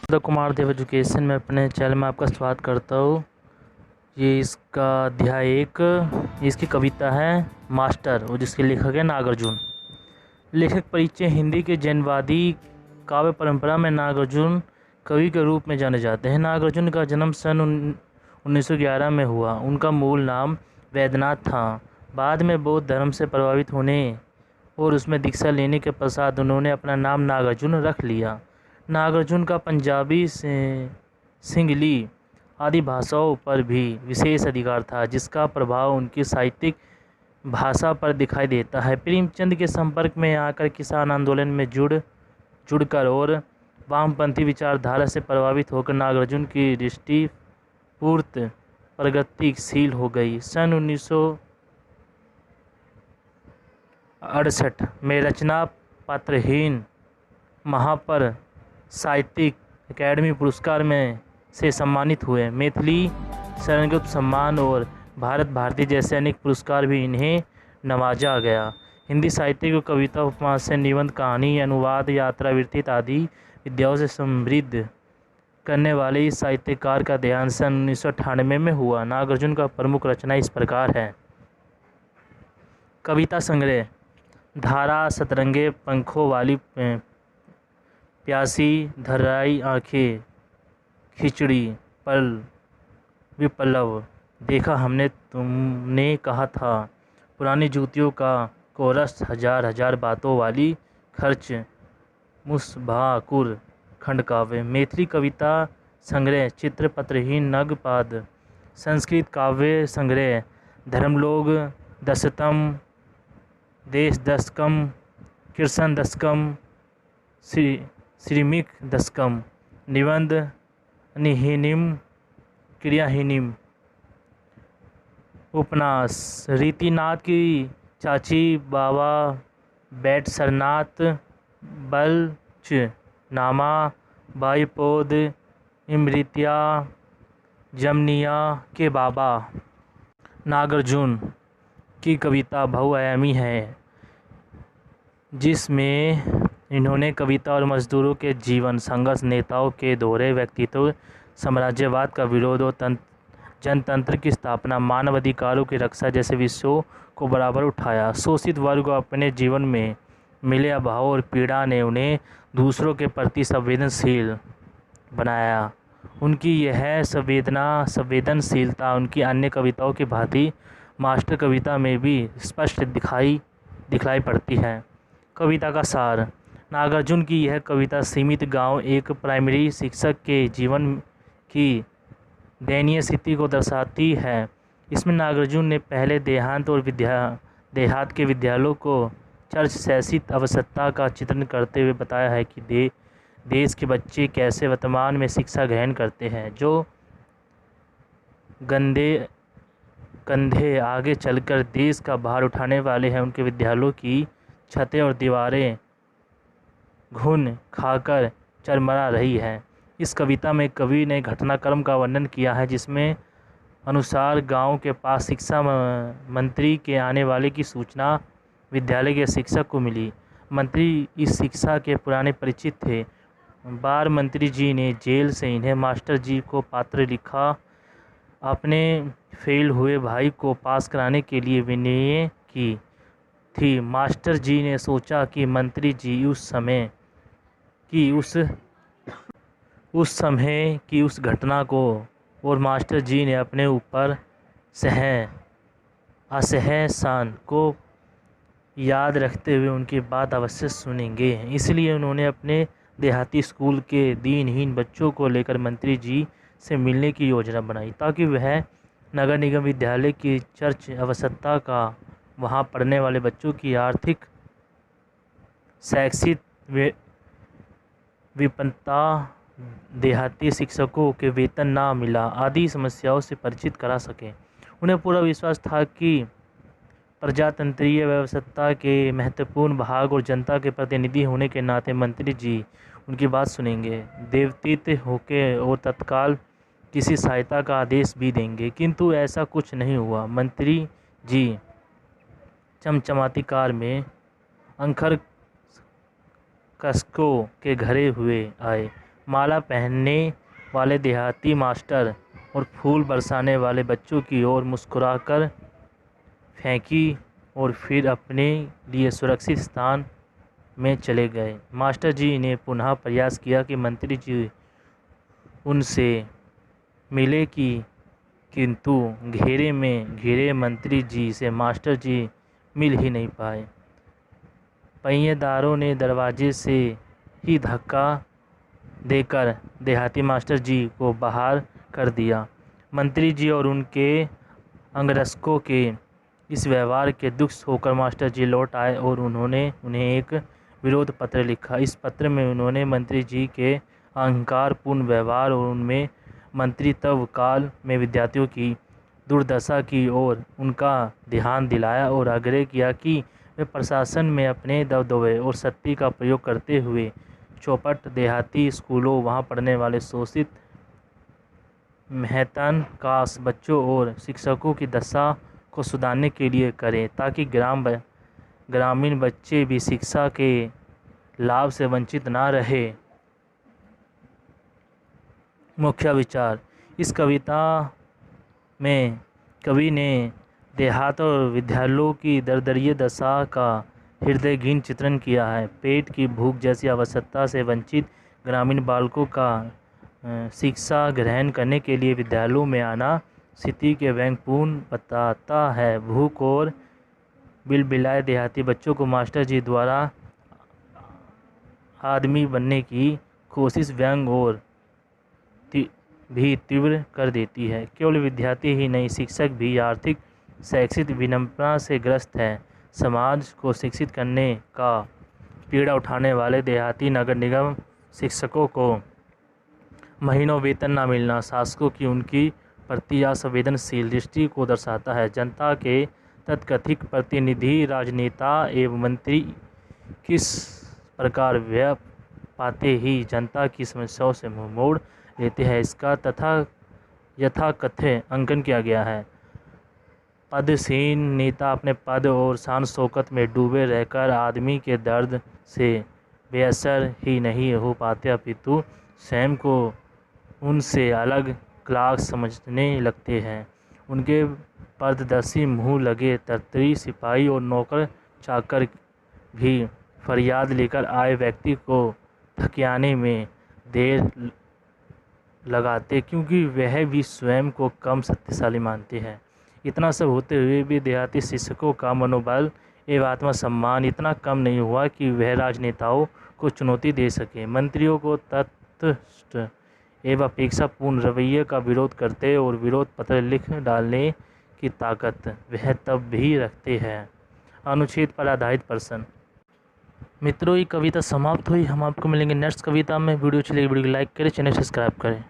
कुमार देव education में अपने channel में आपका स्वागत करता हूँ। ये इसका अध्याय 1 इसकी कविता है मास्टर और जिसके लेखक है नागार्जुन। लेखक परिचय। हिंदी के जैनवादी काव्य परंपरा में नागार्जुन कवि के रूप में जाने जाते हैं। नागार्जुन का जन्म सन 1911 में हुआ। उनका मूल नाम वैद्यनाथ था। बाद में बौद्ध धर्म से प्रभावित होने और उसमें दीक्षा लेने के पश्चात उन्होंने अपना नाम नागार्जुन रख लिया। नागार्जुन का पंजाबी सिंहली आदि भाषाओं पर भी विशेष अधिकार था, जिसका प्रभाव उनकी साहित्यिक भाषा पर दिखाई देता है। प्रेमचंद के संपर्क में आकर किसान आंदोलन में जुड़कर और वामपंथी विचारधारा से प्रभावित होकर नागार्जुन की दृष्टि पूर्त प्रगतिशील हो गई। सन 1968 में रचना पात्रहीन महापर साहित्यिक अकादमी पुरस्कार में से सम्मानित हुए। मैथिली शरणगुप्त सम्मान और भारत भारती जैसे अनेक पुरस्कार भी इन्हें नवाजा गया। हिंदी साहित्य को कविता, उपन्यास से निबंध, कहानी, अनुवाद, यात्रा वृत्ति आदि विधाओं से समृद्ध करने वाले इस साहित्यकार का देहांत सन 1998 में हुआ। नागार्जुन का प्रमुख रचना इस प्रकार है। कविता संग्रह। धारा, सतरंगे पंखों वाली प्यासी, धराई आंखें, खिचड़ी, पल विप्लव, देखा हमने तुमने कहा था, पुरानी जूतियों का कोरस, हजार हजार बातों वाली खर्च, मुस्बाकुर, खंडकाव्य। मैथिली कविता संग्रह चित्रपत्रहीन नगपाद। संस्कृत काव्य संग्रह धर्मलोक दशतम, देश दशकम, कृष्ण दशकम, श्रीमिक दशकम। निबंध निहीनिम, क्रियाहीनिम। उपन्यास रीतिनाथ की चाची, बाबा बैट सरनाथ, बल्च नामा, बाईपोद, इमृतिया, जमनिया के बाबा। नागार्जुन की कविता बहुआयामी है, जिसमें इन्होंने कविता और मजदूरों के जीवन, संघर्ष, नेताओं के दोहरे व्यक्तित्व, साम्राज्यवाद का विरोध और जनतंत्र की स्थापना, मानव अधिकारों की रक्षा जैसे विषयों को बराबर उठाया। शोषित वर्ग को अपने जीवन में मिले अभाव और पीड़ा ने उन्हें दूसरों के प्रति संवेदनशील बनाया। उनकी यह संवेदनशीलता उनकी अन्य कविताओं की भांति मास्टर कविता में भी स्पष्ट दिखलाई पड़ती है। कविता का सार। नागार्जुन की यह कविता सीमित गांव एक प्राइमरी शिक्षक के जीवन की दयनीय स्थिति को दर्शाती है। इसमें नागार्जुन ने पहले देहात और देहात के विद्यालयों को चर्च शासित अवस्था का चित्रण करते हुए बताया है कि देश के बच्चे कैसे वर्तमान में शिक्षा ग्रहण करते हैं, जो कंधे आगे चलकर देश का भार उठाने वाले हैं। उनके विद्यालयों की छतें और दीवारें घुन खाकर चरमरा रही है। इस कविता में कवि ने घटनाक्रम का वर्णन किया है, जिसमें अनुसार गांव के पास शिक्षा मंत्री के आने वाले की सूचना विद्यालय के शिक्षक को मिली। मंत्री इस शिक्षा के पुराने परिचित थे। बार मंत्री जी ने जेल से इन्हें मास्टर जी को पत्र लिखा, अपने फेल हुए भाई को पास कराने के लिए विनय की थी। मास्टर जी ने सोचा कि मंत्री जी उस समय की उस घटना को और मास्टर जी ने अपने ऊपर असहसान को याद रखते हुए उनकी बात अवश्य सुनेंगे। इसलिए उन्होंने अपने देहाती स्कूल के दीनहीन बच्चों को लेकर मंत्री जी से मिलने की योजना बनाई, ताकि वह नगर निगम विद्यालय की चर्च अवस्था का वहां पढ़ने वाले बच्चों की आर्थिक, शैक्षिक विपन्नता, देहाती शिक्षकों के वेतन ना मिला आदि समस्याओं से परिचित करा सके। उन्हें पूरा विश्वास था कि प्रजातंत्रीय व्यवस्था के महत्वपूर्ण भाग और जनता के प्रतिनिधि होने के नाते मंत्री जी उनकी बात सुनेंगे, देवतीत होके और तत्काल किसी सहायता का आदेश भी देंगे। किंतु ऐसा कुछ नहीं हुआ। मंत्री जी चमचमाती कार में अंखर कस्को के घरे हुए आए। माला पहनने वाले देहाती मास्टर और फूल बरसाने वाले बच्चों की ओर मुस्कुराकर फेंकी और फिर अपने लिए सुरक्षित स्थान में चले गए। मास्टर जी ने पुनः प्रयास किया कि मंत्री जी उनसे मिले किंतु घेरे में घिरे मंत्री जी से मास्टर जी मिल ही नहीं पाए। पहिएदारों ने दरवाजे से ही धक्का देकर देहाती मास्टर जी को बाहर कर दिया। मंत्री जी और उनके अंगरक्षकों के इस व्यवहार के दुख होकर मास्टर जी लौट आए और उन्होंने उन्हें एक विरोध पत्र लिखा। इस पत्र में उन्होंने मंत्री जी के अहंकारपूर्ण व्यवहार और उनमें मंत्रित्व काल में विद्यार्थियों की दुर्दशा की ओर उनका ध्यान दिलाया और आग्रह किया कि वे प्रशासन में अपने दबदबे और शक्ति का प्रयोग करते हुए चौपट देहाती स्कूलों, वहां पढ़ने वाले शोषित मेहनतान काश बच्चों और शिक्षकों की दशा को सुधारने के लिए करें, ताकि ग्रामीण बच्चे भी शिक्षा के लाभ से वंचित ना रहे। मुख्य विचार: इस कविता में कवि ने देहात और विद्यालयों की दयनीय दशा का हृदयहीन चित्रण किया है। पेट की भूख जैसी आवश्यकता से वंचित ग्रामीण बालकों का शिक्षा ग्रहण करने के लिए विद्यालयों में आना स्थिति के व्यंग्यपूर्ण बताता है। भूख और बिलबिलाए देहाती बच्चों को मास्टर जी द्वारा आदमी बनने की कोशिश व्यंग और भी तीव्र कर देती है। केवल विद्यार्थी ही नहीं, शिक्षक भी आर्थिक शैक्षिक विडंबना से ग्रस्त है। समाज को शिक्षित करने का पीड़ा उठाने वाले देहाती नगर निगम शिक्षकों को महीनों वेतन न मिलना शासकों की उनकी प्रति असंवेदनशील दृष्टि को दर्शाता है। जनता के तथाकथित प्रतिनिधि, राजनेता एवं मंत्री किस प्रकार व्यय पाते ही जनता की समस्याओं से मुंह मोड़ लेते हैं, इसका यथाकथ्य अंकन किया गया है। पदसीन नेता अपने पद और शान शौकत में डूबे रहकर आदमी के दर्द से बेअसर ही नहीं हो पाते, अपितु स्वयं को उनसे अलग क्लास समझने लगते हैं। उनके परदर्शी मुँह लगे तरतरी सिपाही और नौकर चाकर भी फरियाद लेकर आए व्यक्ति को थकियाने में देर लगाते, क्योंकि वह भी स्वयं को कम शक्तिशाली मानते हैं। इतना सब होते हुए भी देहाती शिक्षकों का मनोबल एवं आत्मसम्मान इतना कम नहीं हुआ कि वह राजनेताओं को चुनौती दे सके। मंत्रियों को तटस्थ एवं अपेक्षापूर्ण रवैये का विरोध करते और विरोध पत्र लिख डालने की ताकत वह तब भी रखते हैं। अनुच्छेद पर आधारित प्रश्न। मित्रों, ये कविता समाप्त हुई। हम आपको मिलेंगे नेक्स्ट कविता में। वीडियो अच्छी लगी वीडियो को लाइक करें, चैनल सब्सक्राइब करें।